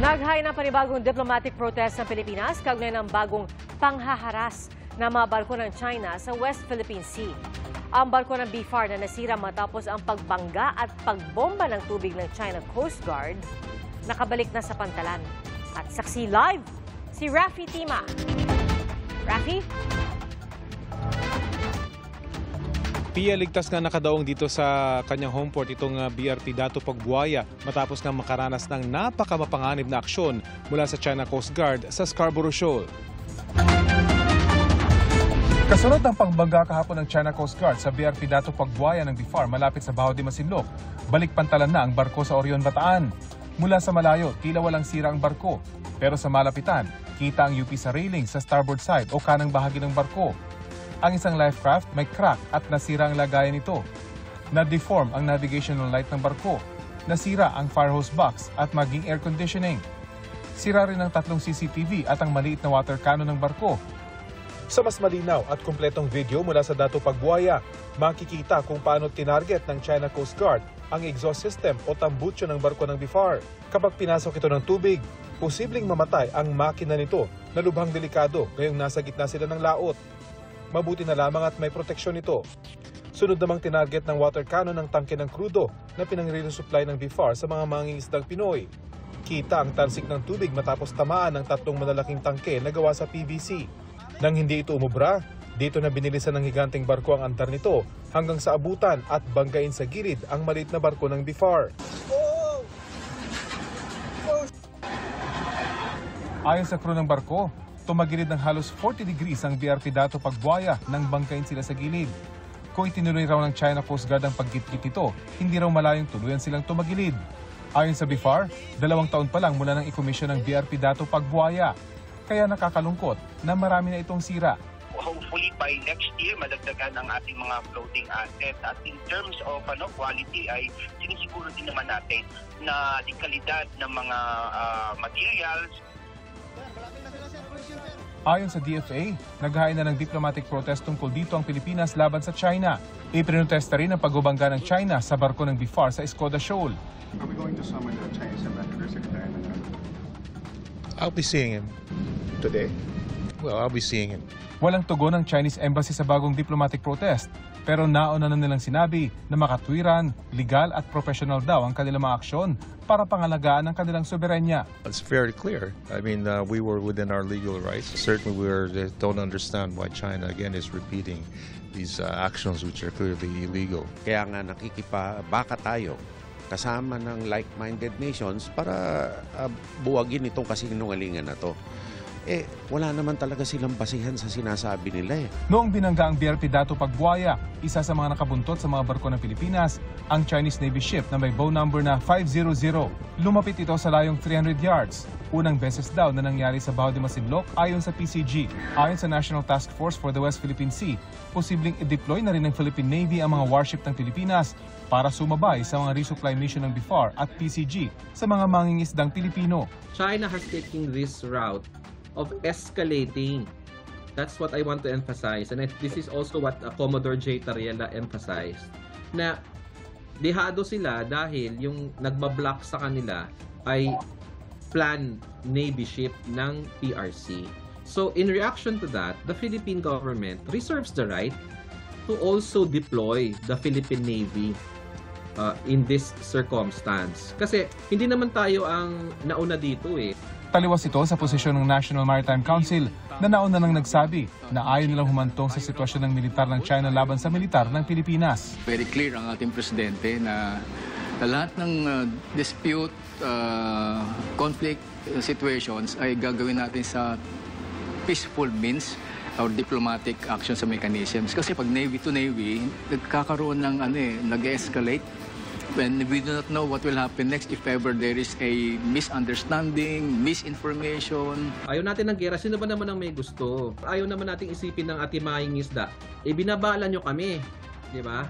Naghain ng panibagong diplomatic protest ng Pilipinas kaugnay ng bagong panghaharas na mga barko ng China sa West Philippine Sea. Ang barko ng BFAR na nasira matapos ang pagbangga at pagbomba ng tubig ng China Coast Guard, nakabalik na sa pantalan. At saksi live, si Rafi Tima. Rafi? Pia, ligtas nga nakadaong dito sa kanyang home port itong BRP Dato Pagbuaya matapos nga makaranas ng napakamapanganib na aksyon mula sa China Coast Guard sa Scarborough Shoal. Kasunod ng pagbangga kahapon ng China Coast Guard sa BRP Dato Pagbuaya ng BFAR malapit sa Baho de Masinloc, balik pantalan na ang barko sa Orion, Bataan. Mula sa malayo, tila walang sira ang barko. Pero sa malapitan, kita ang UP sa railing sa starboard side o kanang bahagi ng barko. Ang isang life craft may crack at nasira ang lagayan nito. Na-deform ang navigational light ng barko. Nasira ang fire hose box at maging air conditioning. Sira rin ang 3 CCTV at ang maliit na water cannon ng barko. Sa mas malinaw at kumpletong video mula sa Dato Pagbuaya, makikita kung paano tinarget ng China Coast Guard ang exhaust system o tambutso ng barko ng BFAR. Kapag pinasok ito ng tubig, posibleng mamatay ang makina nito na lubhang delikado ngayong nasa gitna sila ng laot. Mabuti na lamang at may proteksyon ito. Sunod namang tinarget ng water cannon ng tangke ng krudo na pinang-resupply ng BFAR sa mga mangingisdang Pinoy. Kita ang talsik ng tubig matapos tamaan ng 3 malalaking tangke na gawa sa PVC. Nang hindi ito umubra, dito na binilisan ng higanteng barko ang antar nito hanggang sa abutan at banggain sa gilid ang maliit na barko ng BFAR. Ayon sa crew ng barko, tumagilid ng halos 40 degrees ang BRP Dato Pagbuaya nang bangkain sila sa gilid. Kung itinuloy raw ng China Coast Guard ang paggitgit nito, hindi raw malayong tuluyan silang tumagilid. Ayon sa BFAR, 2 taon pa lang mula nang ikomisyon ng BRP Dato Pagbuaya. Kaya nakakalungkot na marami na itong sira. Hopefully by next year, madagdagan ang ating mga floating assets. At in terms of quality, ay sinisiguro din naman natin na yung kalidad ng mga materials. Ayon sa DFA, naghain na ng diplomatic protest tungkol dito ang Pilipinas laban sa China. Ipinotesta rin ang pagbabangga ng China sa barko ng BFAR sa Escoda Shoal. Are we going to summon the Chinese ambassador, Secretary? I'll be seeing him. Today? Well, I'll be seeing him. Walang tugon ng Chinese Embassy sa bagong diplomatic protest, pero nauna na nilang sinabi na makatwiran, legal at professional daw ang kanilang mga aksyon para pangalagaan ang kanilang soberanya. It's very clear. I mean, we were within our legal rights. Certainly, don't understand why China again is repeating these actions which are clearly illegal. Kaya nga nakikipabaka tayo kasama ng like-minded nations para buwagin itong kasinungalingan na to. Wala naman talaga silang basihan sa sinasabi nila . Noong binangga ang BRP Dato Pagbuaya, isa sa mga nakabuntot sa mga barko ng Pilipinas, ang Chinese Navy ship na may bow number na 500. Lumapit ito sa layong 300 yards. Unang beses daw na nangyari sa Baho de Masinloc ayon sa PCG. Ayon sa National Task Force for the West Philippine Sea, posibleng i-deploy na rin ng Philippine Navy ang mga warship ng Pilipinas para sumabay sa mga resupply mission ng BFAR at PCG sa mga mangingisdang Pilipino. China has taken this route of escalating. That's what I want to emphasize. And this is also what Commodore J. Tariela emphasized. Na dihado sila dahil yung nagbablock sa kanila ay planned Navy ship ng PRC. So in reaction to that, the Philippine government reserves the right to also deploy the Philippine Navy in this circumstance. Kasi hindi naman tayo ang nauna dito . Taliwas ito sa posisyon ng National Maritime Council na nauna nang nagsabi na ayaw nilang humantong sa sitwasyon ng militar ng China laban sa militar ng Pilipinas. Very clear ang ating presidente na lahat ng dispute, conflict situations ay gagawin natin sa peaceful means or diplomatic actions sa mechanisms. Kasi pag Navy to Navy, nagkakaroon ng nag-escalate. When we do not know what will happen next if ever there is a misunderstanding, misinformation. Ayaw natin ng gera. Sino ba naman ang may gusto? Ayaw naman nating isipin ng ating mangingisda. Binabalan nyo kami. Di ba?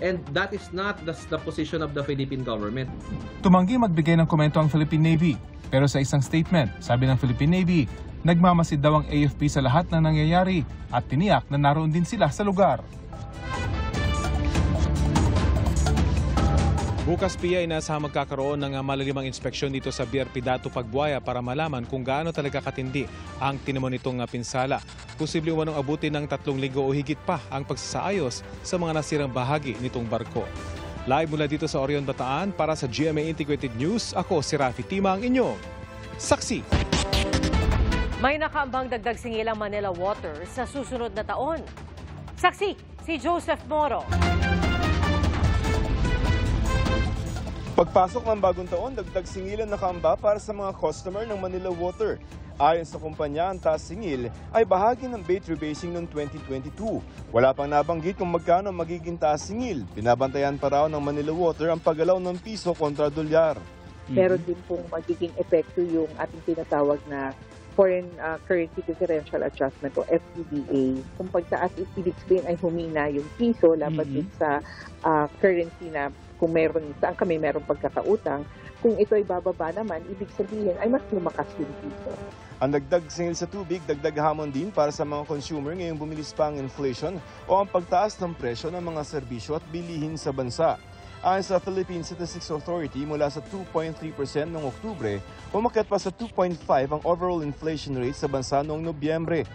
And that is not the position of the Philippine government. Tumanggi magbigay ng komento ang Philippine Navy. Pero sa isang statement, sabi ng Philippine Navy, nagmamasid daw ang AFP sa lahat ng nangyayari at tiniyak na naroon din sila sa lugar. Bukas PIA inasahang magkakaroon ng malalimang inspeksyon dito sa BRP Dato Pagbuaya para malaman kung gaano talaga katindi ang tinamon nitong pinsala. Posible umanong abutin ng 3 linggo o higit pa ang pagsasaayos sa mga nasirang bahagi nitong barko. Live mula dito sa Orion, Bataan para sa GMA Integrated News, ako si Rafi Tima, ang inyong saksi. May nakaambang dagdag singilang Manila Water sa susunod na taon. Saksi, si Joseph Moro. Pagpasok ng bagong taon, dagdag singilan nakaamba para sa mga customer ng Manila Water. Ayon sa kumpanya, ang taas singil ay bahagi ng bait rebasing noong 2022. Wala pang nabanggit kung magkano magiging taas singil. Binabantayan pa raw ng Manila Water ang paggalaw ng piso kontra dolyar. Meron din pong magiging epekto yung ating tinatawag na Foreign Currency Differential Adjustment o FCDA. Kung pagtaas, ibig sabihin ay humina yung piso laban din sa currency na kung meron, saan kami meron pagkakautang. Kung ito ay bababa naman, ibig sabihin ay mas lumakas yung piso. Ang dagdag singil sa tubig, dagdag hamon din para sa mga consumer ngayong bumilis pa ang inflation o ang pagtaas ng presyo ng mga serbisyo at bilihin sa bansa. Ayon sa Philippine Statistics Authority, mula sa 2.3% noong Oktubre, umakyat pa sa 2.5% ang overall inflation rate sa bansa noong Nobyembre.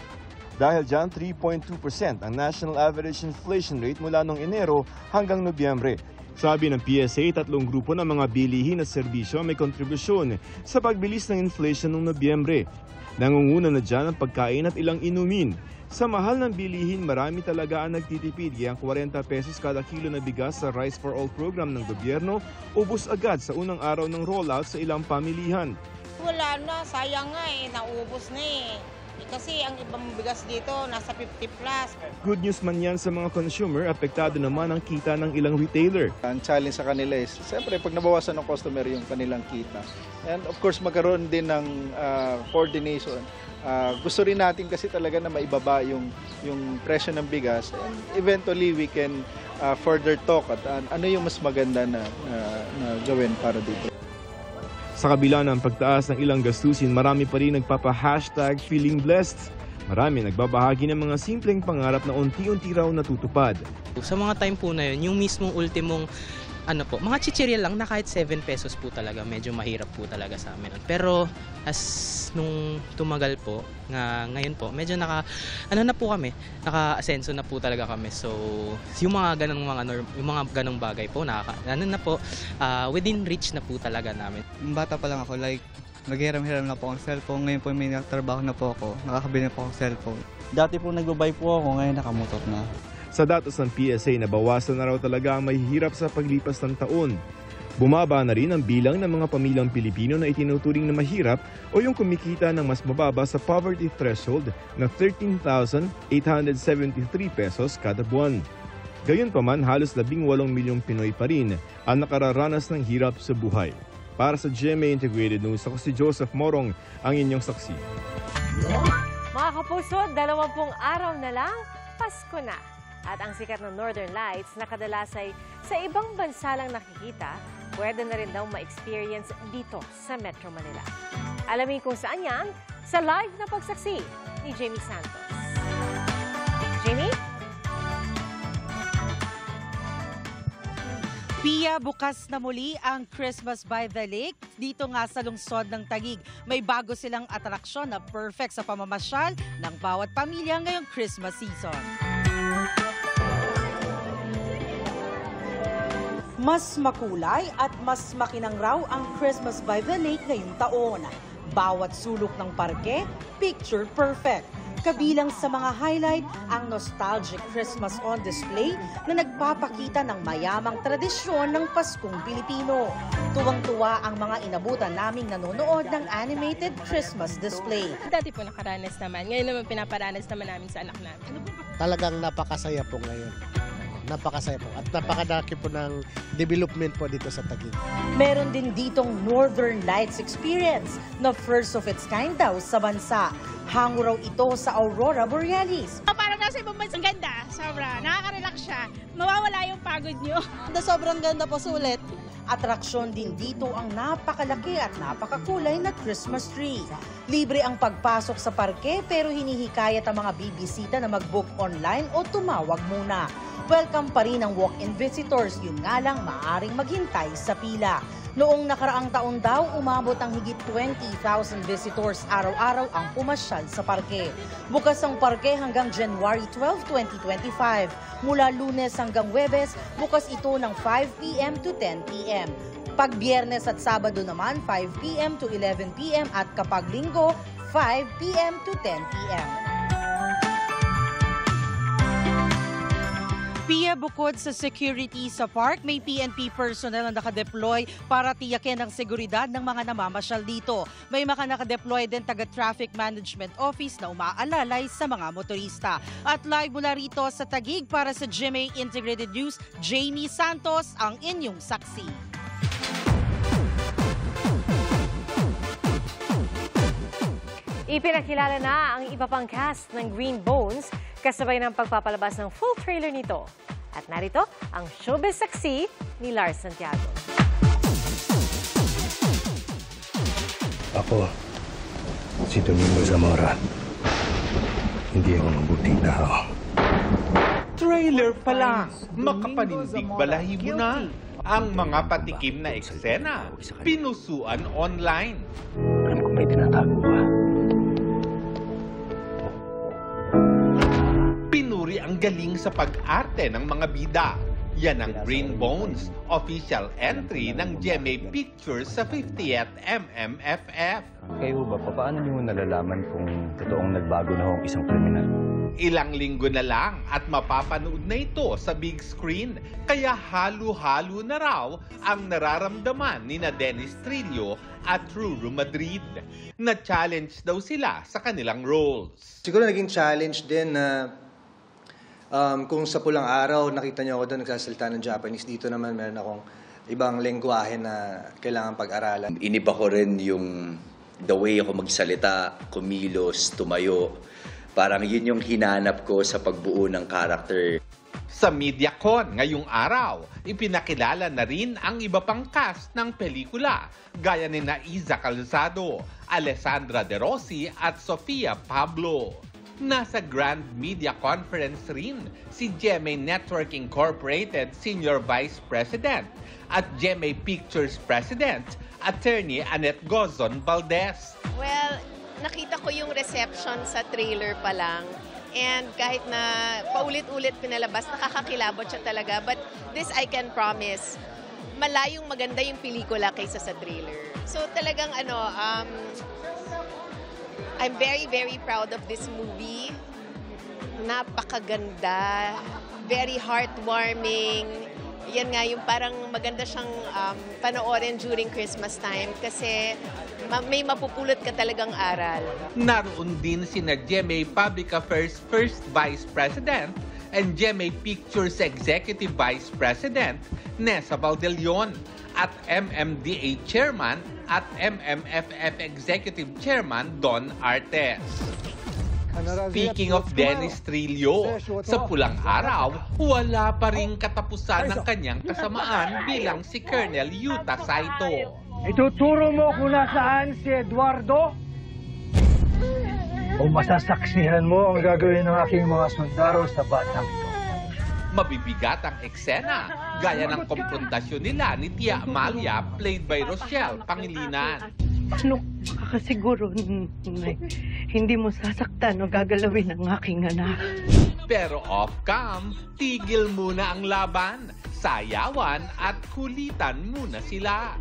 Dahil dyan, 3.2% ang national average inflation rate mula noong Enero hanggang Nobyembre. Sabi ng PSA, 3 grupo ng mga bilihin at serbisyo may kontribusyon sa pagbilis ng inflation noong Nobyembre. Nangunguna na dyan ang pagkain at ilang inumin. Sa mahal ng bilihin, marami talaga ang nagtitipid. Kaya 40 pesos kada kilo na bigas sa Rice for All program ng gobyerno, ubos agad sa unang araw ng rollout sa ilang pamilihan. Wala na, sayang nga naubos na Kasi ang ibang bigas dito, nasa 50 plus. Good news man yan sa mga consumer, apektado naman ang kita ng ilang retailer. Ang challenge sa kanila is, siyempre, pag nabawasan ng customer yung kanilang kita. And of course, magkaroon din ng coordination. Gusto rin natin kasi talaga na maibaba yung presyo ng bigas. And eventually, we can further talk at ano yung mas maganda na gawin para dito. Sa kabila ng pagtaas ng ilang gastusin, marami pa rin nagpapa-hashtag feeling blessed. Marami nagbabahagi ng mga simpleng pangarap na unti-unti raw natutupad. Sa mga time po na yun, yung mismong ultimong mga chichirya lang na kahit 7 pesos po talaga, medyo mahirap po talaga sa amin. Pero as nung tumagal po, ngayon po, medyo naka-asenso na po talaga kami. So, yung mga ganong bagay po, within reach na po talaga namin. Bata pa lang ako, naghiram-hiram na po akong cellphone. Ngayon po may trabaho na po ako, nakakabili na po akong cellphone. Dati po nagbabay po ako, ngayon nakamotor na. Sa datos ng PSA, nabawasan na raw talaga ang mahihirap sa paglipas ng taon. Bumaba na rin ang bilang ng mga pamilyang Pilipino na itinuturing na mahirap o yung kumikita ng mas mababa sa poverty threshold na 13,873 pesos kada buwan. Gayunpaman, halos 18 milyong Pinoy pa rin ang nakararanas ng hirap sa buhay. Para sa GMA Integrated News, ako si Joseph Morong, ang inyong saksi. Mga kapuso, 20 araw na lang, Pasko na. At ang sikat ng Northern Lights na kadalas ay sa ibang bansa lang nakikita, pwede na rin daw ma-experience dito sa Metro Manila. Alamin kung saan yan sa live na pagsaksi ni Jamie Santos. Jamie? Pia, bukas na muli ang Christmas by the Lake. Dito nga sa lungsod ng Taguig, may bago silang atraksyon na perfect sa pamamasyal ng bawat pamilya ngayong Christmas season. Mas makulay at mas makinang raw ang Christmas by the Lake ngayong taon. Bawat sulok ng parke, picture perfect. Kabilang sa mga highlight ang nostalgic Christmas on display na nagpapakita ng mayamang tradisyon ng Paskong Pilipino. Tuwang-tuwa ang mga inabutan naming nanonood ng animated Christmas display. Dati po nakaranas naman, ngayon naman pinaparanas naman namin sa anak namin. Talagang napakasaya po ngayon. Napakasaya po at napakadaki po ng development po dito sa Taguig. Meron din ditong Northern Lights Experience na first of its kind daw sa bansa. Hango raw ito sa Aurora Borealis. Parang nasa ibang bansa, ganda, sobra, nakaka-relax siya, mawawala yung pagod nyo. Sobrang ganda po, sulit. Atraksyon din dito ang napakalaki at napakakulay na Christmas tree. Libre ang pagpasok sa parke pero hinihikayat ang mga bibisita na mag-book online o tumawag muna. Welcome pa rin ang walk-in visitors, yun nga lang maaaring maghintay sa pila. Noong nakaraang taon daw, umabot ang higit 20,000 visitors araw-araw ang pumasyal sa parke. Bukas ang parke hanggang January 12, 2025. Mula Lunes hanggang Huwebes, bukas ito ng 5 p.m. to 10 p.m. Pag Biyernes at Sabado naman, 5 p.m. to 11 p.m. at kapag Linggo, 5 p.m. to 10 p.m. Pia, bukod sa security sa park, may PNP personnel na nakadeploy para tiyakin ang seguridad ng mga namamasyal dito. May mga nakadeploy din taga-traffic management office na umaalalay sa mga motorista. At live mula rito sa Taguig para sa GMA Integrated News, Jamie Santos ang inyong saksi. Ipinakilala na ang iba pang cast ng Green Bones kasabay ng pagpapalabas ng full trailer nito. At narito ang showbiz saksi ni Lars Santiago. Ako, si Domingo Zamora. Hindi ako mabuting tao. Trailer pa lang, makapanindig balahibo na. Ang mga patikim na eksena, pinusuan online. Alam ko may tinatago ka. Pinuri ang galing sa pag-arte ng mga bida. Yan ang Green Bones, official entry ng GMA Pictures sa 50th MMFF. Kayo ba, paano niyo nalalaman kung totoong nagbago na akong isang kriminal? Ilang linggo na lang at mapapanood na ito sa big screen. Kaya halo-halo na raw ang nararamdaman ni na Dennis Trillo at Ruru Madrid. Na-challenge daw sila sa kanilang roles. Siguro naging challenge din na kung sa Pulang Araw, nakita niyo ako doon nagsasalita ng Japanese. Dito naman meron akong ibang lengguwahe na kailangan pag-aralan. Iniba ko rin yung the way ako magsalita, kumilos, tumayo. Parang yun yung hinanap ko sa pagbuo ng character. Sa MediaCon ngayong araw, ipinakilala na rin ang iba pang cast ng pelikula, gaya ni Iza Calzado, Alessandra De Rossi at Sofia Pablo. Nasa Grand Media Conference rin si GMA Network Incorporated Senior Vice President at GMA Pictures President, Attorney Annette Gozon Valdez. Well, nakita ko yung reception sa trailer pa lang. And kahit na paulit-ulit pinalabas, nakakakilabot siya talaga. But this I can promise, malayong maganda yung pelikula kaysa sa trailer. So talagang I'm very, very proud of this movie. Napakaganda, very heartwarming. Yan nga, yung parang maganda siyang panoorin during Christmas time kasi may mapupulot ka talagang aral. Naroon din sina GMA Public Affairs First Vice President and GMA Pictures Executive Vice President Nessa Valdelion at MMDA Chairman at MMFF Executive Chairman Don Artes. Speaking of Dennis Trillo, sa Pulang Araw, wala pa ring katapusan ng kanyang kasamaan bilang si Colonel Yuta Saito. Ituturo mo kung nasaan si Eduardo? O masasaksihan mo ang gagawin ng aking mga sundaro sa batang ito? Mabibigat ang eksena, gaya ng komprontasyon nila ni Tia Amalia, played by Rochelle Pangilinan. Ano makakasiguro na hindi mo sasaktan o gagalawin ang aking anak? Pero off-cam, tigil muna ang laban, sayawan at kulitan muna sila.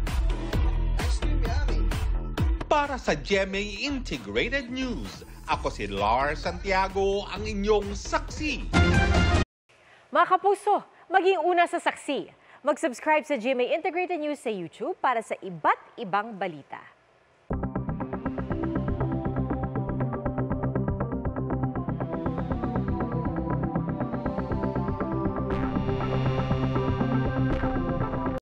Para sa GMA Integrated News, ako si Lars Santiago, ang inyong saksi. Mga kapuso, maging una sa saksi. Mag-subscribe sa GMA Integrated News sa YouTube para sa iba't ibang balita.